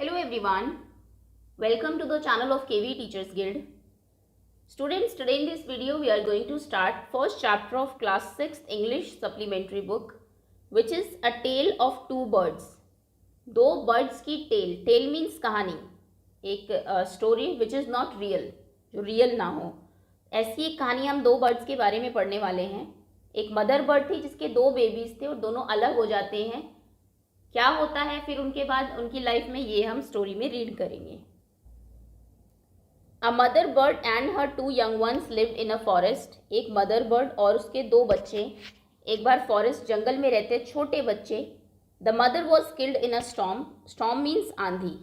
Hello everyone, welcome to the channel of KV Teachers Guild. Students, today in this video we are going to start first chapter of class 6th English supplementary book, which is A Tale of Two Birds. दो birds की tell means कहानी, एक story which is not real, जो real ना हो, ऐसी एक कहानी हम दो बर्ड्स के बारे में पढ़ने वाले हैं. एक मदर बर्ड थी जिसके दो बेबीज थे और दोनों अलग हो जाते हैं. क्या होता है फिर उनके बाद उनकी लाइफ में, ये हम स्टोरी में रीड करेंगे. A mother bird and her two young ones lived in a forest. एक मदर बर्ड और उसके दो बच्चे एक बार फॉरेस्ट जंगल में रहते, छोटे बच्चे. The mother was killed in a storm. Storm means आंधी,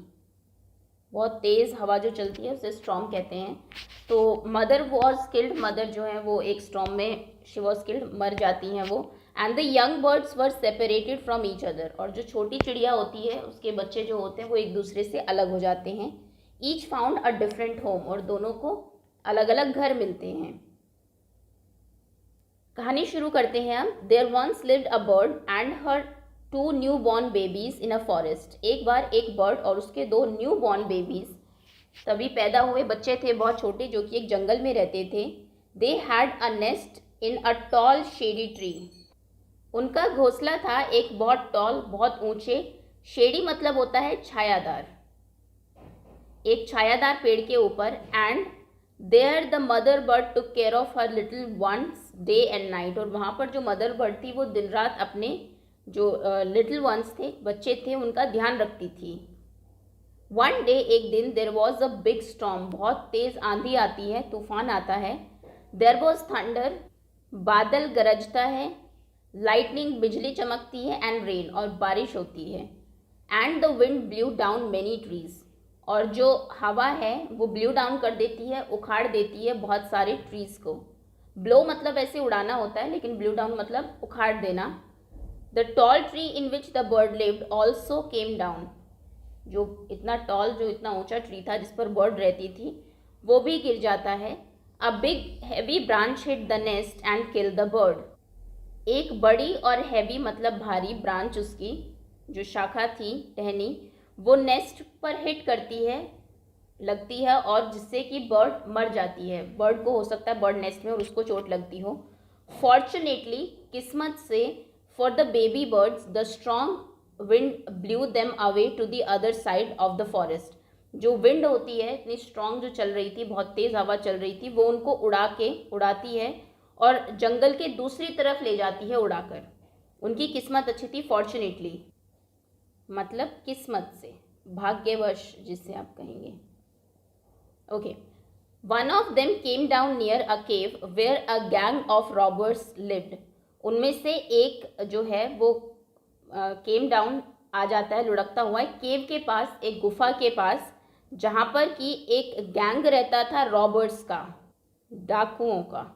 बहुत तेज़ हवा जो चलती है उसे स्टॉर्म कहते हैं. तो मदर वॉज किल्ड, मदर जो है वो एक स्टॉर्म में शी वॉज किल्ड, मर जाती हैं वो. And the young birds were separated from each other. और जो छोटी चिड़िया होती है उसके बच्चे जो होते हैं वो एक दूसरे से अलग हो जाते हैं. Each found a different home. और दोनों को अलग अलग घर मिलते हैं. कहानी शुरू करते हैं हम. There once lived a bird and her two newborn babies in a forest. एक बार एक बर्ड और उसके दो न्यू बॉर्न बेबीज, तभी पैदा हुए बच्चे थे बहुत छोटे, जो कि एक जंगल में रहते थे. They had a nest in a tall shady tree. उनका घोंसला था एक बहुत टॉल, बहुत ऊंचे, शेडी मतलब होता है छायादार, एक छायादार पेड़ के ऊपर. And there the mother bird took care of her little ones day and night. और वहाँ पर जो मदर बर्ड थी वो दिन रात अपने जो लिटिल वंस थे, बच्चे थे, उनका ध्यान रखती थी. वन डे, एक दिन, there was a big storm. बहुत तेज़ आंधी आती है, तूफान आता है. देयर वॉज थंडर, बादल गरजता है. लाइटनिंग, बिजली चमकती है. एंड रेन, और बारिश होती है. And the wind blue down many trees. और जो हवा है वो ब्लू डाउन कर देती है, उखाड़ देती है बहुत सारे ट्रीज को. ब्लो मतलब ऐसे उड़ाना होता है, लेकिन ब्लू डाउन मतलब उखाड़ देना. The tall tree in which the bird lived also came down. जो इतना टॉल, जो इतना ऊंचा ट्री था जिस पर बर्ड रहती थी, वो भी गिर जाता है. A big heavy branch hit the nest and kill the bird. एक बड़ी और हैवी मतलब भारी ब्रांच, उसकी जो शाखा थी, टहनी, वो नेस्ट पर हिट करती है, लगती है, और जिससे कि बर्ड मर जाती है. बर्ड को हो सकता है बर्ड नेस्ट में और उसको चोट लगती हो. फॉर्चुनेटली, किस्मत से, for the baby birds the strong wind blew them away to the other side of the forest. जो विंड होती है इतनी स्ट्रॉन्ग जो चल रही थी, बहुत तेज़ हवा चल रही थी, वो उनको उड़ाती है और जंगल के दूसरी तरफ ले जाती है उड़ाकर. उनकी किस्मत अच्छी थी. फॉर्चुनेटली मतलब किस्मत से, भाग्यवश जिसे आप कहेंगे. Okay. One of them came down near a cave where a gang of robbers lived. उनमें से एक जो है वो केम डाउन आ जाता है, लुढ़कता हुआ, केव के पास, एक गुफा के पास, जहाँ पर कि एक गैंग रहता था रॉबर्स का, डाकुओं का,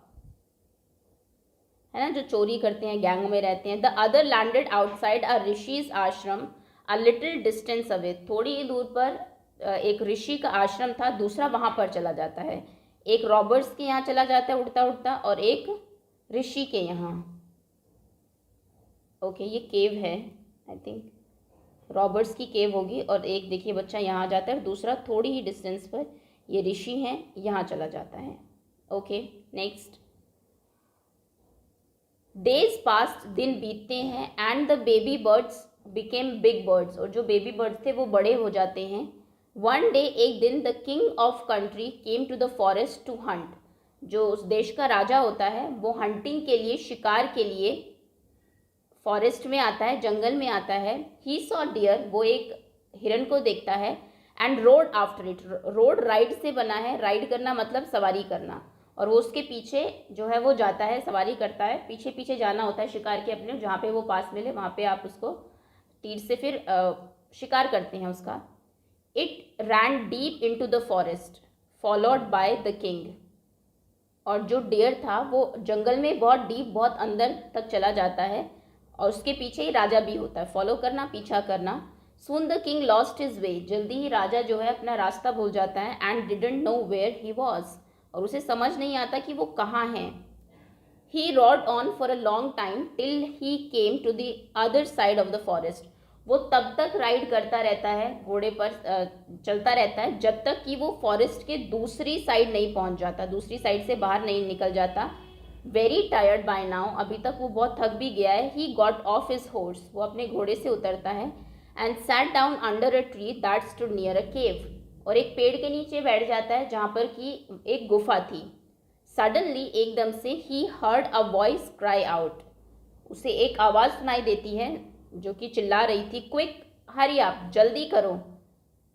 है ना, जो चोरी करते हैं, गैंग में रहते हैं. द अदर लैंडेड आउटसाइड अ ऋषिज आश्रम अ लिटिल डिस्टेंस अवे. थोड़ी ही दूर पर एक ऋषि का आश्रम था, दूसरा वहाँ पर चला जाता है. एक रॉबर्ट्स के यहाँ चला जाता है उड़ता उड़ता, और एक ऋषि के यहाँ. ओके, ये केव है, आई थिंक रॉबर्ट्स की केव होगी. और एक देखिए बच्चा यहाँ जाता है, दूसरा थोड़ी ही डिस्टेंस पर ये ऋषि हैं, यहाँ चला जाता है. Okay, next. डेज पास्ट, दिन बीतते हैं. And the baby birds became big birds. और जो बेबी बर्ड्स थे वो बड़े हो जाते हैं. वन डे, एक दिन, the king of country came to the forest to hunt. जो उस देश का राजा होता है वो हंटिंग के लिए, शिकार के लिए फॉरेस्ट में आता है, जंगल में आता है. ही सॉ डियर, वो एक हिरन को देखता है. And road after it. Road ride से बना है, राइड करना मतलब सवारी करना, और वो उसके पीछे जो है वो जाता है, सवारी करता है, पीछे पीछे जाना होता है शिकार के अपने, जहाँ पे वो पास मिले वहाँ पे आप उसको तीर से फिर शिकार करते हैं उसका. It ran deep into the forest followed by the king. और जो डियर था वो जंगल में बहुत डीप, बहुत अंदर तक चला जाता है, और उसके पीछे ही राजा भी होता है. फॉलो करना, पीछा करना. Soon the king lost his way. जल्दी ही राजा जो है अपना रास्ता भूल जाता है. And didn't know where he was. और उसे समझ नहीं आता कि वो कहाँ हैं. He rode on for a long time till he came to the other side of the forest. वो तब तक राइड करता रहता है, घोड़े पर चलता रहता है जब तक कि वो फॉरेस्ट के दूसरी साइड नहीं पहुंच जाता, दूसरी साइड से बाहर नहीं निकल जाता। वेरी टायर्ड बाय नाउ, अभी तक वो बहुत थक भी गया है। He got off his horse, वो अपने घोड़े से उतरता है। And sat down under a tree that stood near a cave, और एक पेड़ के नीचे बैठ जाता है जहाँ पर कि एक गुफा थी। सडनली, एकदम से, ही heard a voice cry out, उसे एक आवाज़ सुनाई देती है जो कि चिल्ला रही थी, क्विक हरी अप, जल्दी करो,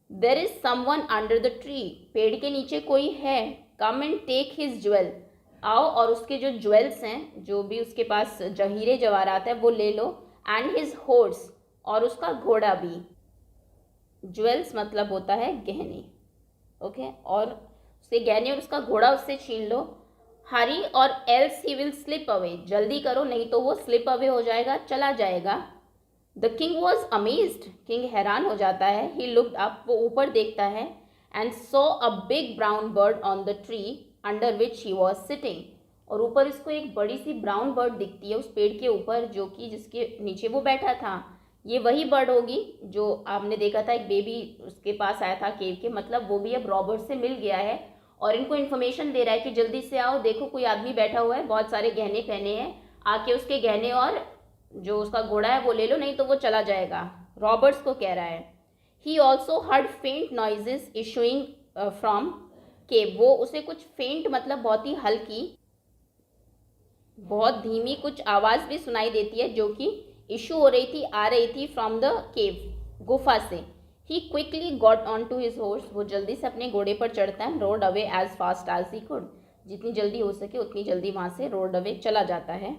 there is someone under the tree, पेड़ के नीचे कोई है, come and take his jewel, आओ और उसके जो ज्वेल्स हैं, जो भी उसके पास जहीरे जवाहरात है वो ले लो, एंड हिज हॉर्स, और उसका घोड़ा भी। ज्वेल्स मतलब होता है गहने, ओके, और उसके गहने और उसका घोड़ा उससे छीन लो। हरी और else he will slip away, जल्दी करो नहीं तो वो स्लिप अवे हो जाएगा, चला जाएगा। The king was amazed, king हैरान हो जाता है। ही लुक्ड अप, वो ऊपर देखता है, and saw a big brown bird on the tree under which he was sitting, और ऊपर इसको एक बड़ी सी ब्राउन बर्ड दिखती है उस पेड़ के ऊपर जो कि जिसके नीचे वो बैठा था। ये वही बर्ड होगी जो आपने देखा था, एक बेबी उसके पास आया था केव के, मतलब वो भी अब रॉबर्ट से मिल गया है और इनको इन्फॉर्मेशन दे रहा है कि जल्दी से आओ, देखो कोई आदमी बैठा हुआ है, बहुत सारे गहने पहने हैं, आके उसके गहने और जो उसका घोड़ा है वो ले लो नहीं तो वो चला जाएगा, रॉबर्ट्स को कह रहा है। ही ऑल्सो हर्ड फेंट नॉइजेस इशूइंग फ्रॉम केव, वो उसे कुछ फेंट मतलब बहुत ही हल्की, बहुत धीमी कुछ आवाज़ भी सुनाई देती है जो कि इशू हो रही थी, आ रही थी फ्रॉम द केव, गुफा से। He quickly got on to his horse, वो जल्दी से अपने घोड़े पर चढ़ता है, rode away as fast as he could, जितनी जल्दी हो सके उतनी जल्दी वहाँ से रोड अवे चला जाता है।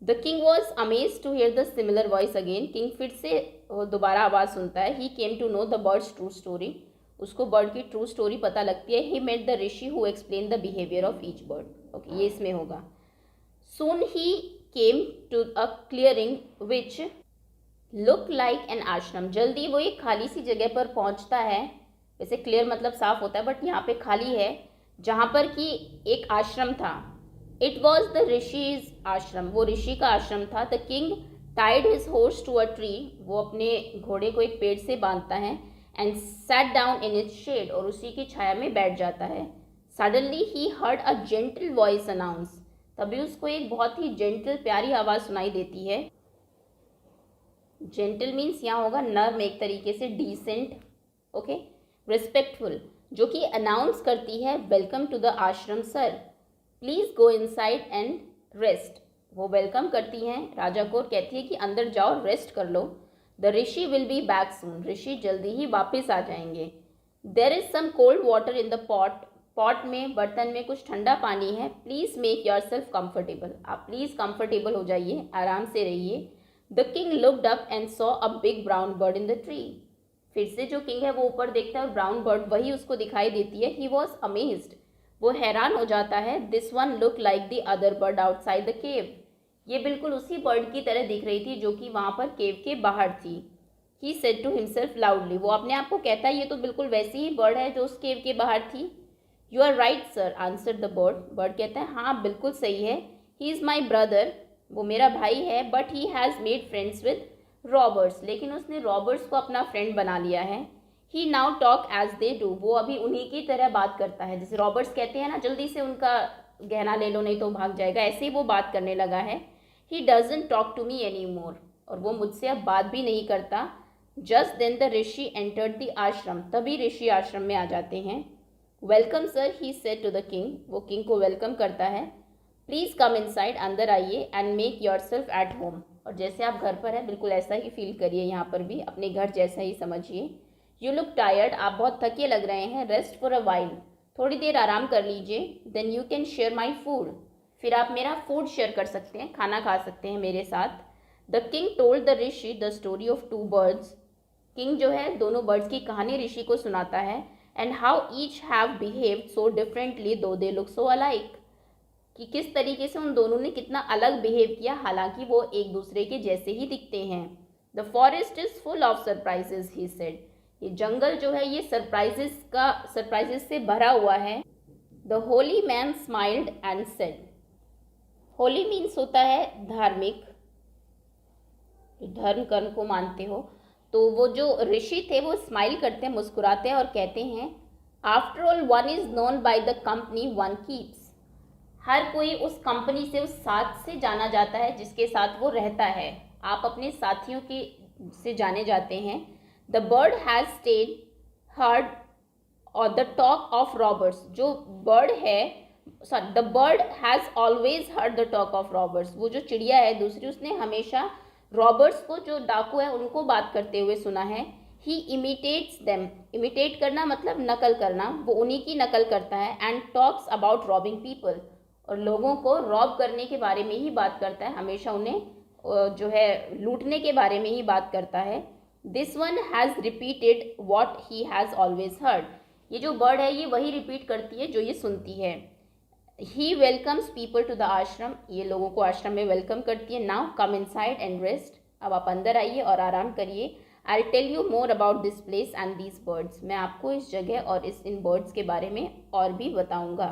The king was amaze to hear the similar voice again, king फिर से दोबारा आवाज़ सुनता है। He came to know the birds true story, उसको बर्ड की ट्रू स्टोरी पता लगती है। He met the rishi who explain the behaviour of each bird, okay, ये इसमें होगा। Soon he came to a clearing which looked like an ashram, जल्दी वो एक खाली सी जगह पर पहुंचता है, वैसे क्लियर मतलब साफ होता है बट यहाँ पे खाली है, जहाँ पर कि एक आश्रम था। इट वॉज द ऋषिज आश्रम, वो ऋषि का आश्रम था। The king tied his horse to a tree, वो अपने घोड़े को एक पेड़ से बांधता है, and sat down in its shade, और उसी की छाया में बैठ जाता है। Suddenly he heard a gentle voice announce, तभी उसको एक बहुत ही जेंटल प्यारी आवाज़ सुनाई देती है। जेंटल मीन्स यहाँ होगा नर्म, एक तरीके से डिसेंट, ओके, रिस्पेक्टफुल, जो कि अनाउंस करती है, वेलकम टू द आश्रम sir, please go inside and rest. वो वेलकम करती हैं राजा को और कहती है कि अंदर जाओ, रेस्ट कर लो। The Rishi will be back soon, Rishi जल्दी ही वापस आ जाएंगे। There is some cold water in the pot, pot में, बर्तन में कुछ ठंडा पानी है। Please make yourself comfortable, आप प्लीज़ कंफर्टेबल हो जाइए, आराम से रहिए। The king looked up and saw a big brown bird in the tree, फिर से जो किंग है वो ऊपर देखता है और ब्राउन बर्ड वही उसको दिखाई देती है। ही वॉज अमेज्ड, वो हैरान हो जाता है। This one look like the other bird outside the cave, ये बिल्कुल उसी बर्ड की तरह दिख रही थी जो कि वहाँ पर केव के बाहर थी। He said to himself loudly, वो अपने आप को कहता है ये तो बिल्कुल वैसी ही बर्ड है जो उस केव के बाहर थी। You are right sir, answer the bird, bird कहता है हाँ बिल्कुल सही है। ही इज़ माई ब्रदर, वो मेरा भाई है, but he has made friends with Roberts, लेकिन उसने रॉबर्ट्स को अपना फ्रेंड बना लिया है। He now talk as they do, वो अभी उन्हीं की तरह बात करता है, जैसे रॉबर्ट्स कहते हैं ना जल्दी से उनका गहना ले लो नहीं तो भाग जाएगा, ऐसे ही वो बात करने लगा है। He doesn't talk to me any more, और वो मुझसे अब बात भी नहीं करता। Just then the rishi entered the ashram, तभी ऋषि आश्रम में आ जाते हैं। Welcome sir, he said to the king, वो किंग को वेलकम करता है। प्लीज़ कम इनसाइड, अंदर आइए, and make yourself at home, और जैसे आप घर पर हैं बिल्कुल ऐसा ही फील करिए, यहाँ पर भी अपने घर जैसा ही समझिए। यू लुक टायर्ड, आप बहुत थके लग रहे हैं। रेस्ट फॉर अ वाइल, थोड़ी देर आराम कर लीजिए। Then you can share my food, फिर आप मेरा फूड शेयर कर सकते हैं, खाना खा सकते हैं मेरे साथ। The king told the rishi the story of two birds, king जो है दोनों बर्ड्स की कहानी ऋषि को सुनाता है। And how each have behaved so differently दो दे लुक सो अलाइक, कि किस तरीके से उन दोनों ने कितना अलग बिहेव किया हालांकि वो एक दूसरे के जैसे ही दिखते हैं। The forest is full of surprises, he said, ये जंगल जो है ये सरप्राइजेस से भरा हुआ है। The Holi man smiled and said, Holi means होता है धार्मिक, धर्म कर्म को मानते हो, तो वो जो ऋषि थे वो स्माइल करते हैं, मुस्कुराते हैं और कहते हैं after all one is known by the company one keeps. हर कोई उस कंपनी से, उस साथ से जाना जाता है जिसके साथ वो रहता है। आप अपने साथियों के से जाने जाते हैं। The bird has stayed heard और द टॉक ऑफ रॉबर्स। जो बर्ड है, sorry, the bird has always heard the talk of robbers. वो जो चिड़िया है दूसरी, उसने हमेशा रॉबर्ट्स को, जो डाकू है, उनको बात करते हुए सुना है। ही इमिटेट्स देम। इमिटेट करना मतलब नकल करना, वो उन्हीं की नकल करता है। And talks about robbing people, और लोगों को रॉब करने के बारे में ही बात करता है, हमेशा उन्हें जो है लूटने के बारे में ही बात करता है। This one has repeated what he has always heard. ये जो बर्ड है ये वही रिपीट करती है जो ये सुनती है। He welcomes people to the ashram. ये लोगों को आश्रम में वेलकम करती है। Now come inside and rest. अब आप अंदर आइए और आराम करिए। I tell you more about this place and these birds. मैं आपको इस जगह और इन बर्ड्स के बारे में और भी बताऊंगा।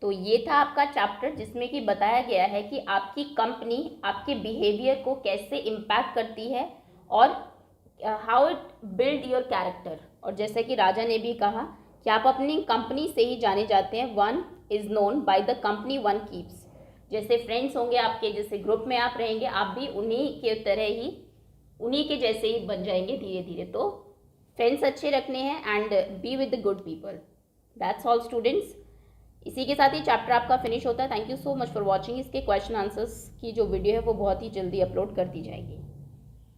तो ये था आपका चैप्टर जिसमें कि बताया गया है कि आपकी कंपनी आपके बिहेवियर को कैसे इम्पैक्ट करती है और how it build your character. और जैसे कि राजा ने भी कहा कि आप अपनी कंपनी से ही जाने जाते हैं। One is known by the company one keeps. जैसे फ्रेंड्स होंगे आपके, जैसे ग्रुप में आप रहेंगे, आप भी उन्हीं के तरह ही, उन्हीं के जैसे ही बन जाएंगे धीरे धीरे। तो फ्रेंड्स अच्छे रखने हैं and be with the good people. That's all students. इसी के साथ ही चैप्टर आपका फिनिश होता है। Thank you so much for watching. इसके क्वेश्चन आंसर्स की जो वीडियो है वो बहुत ही जल्दी अपलोड कर दी जाएगी।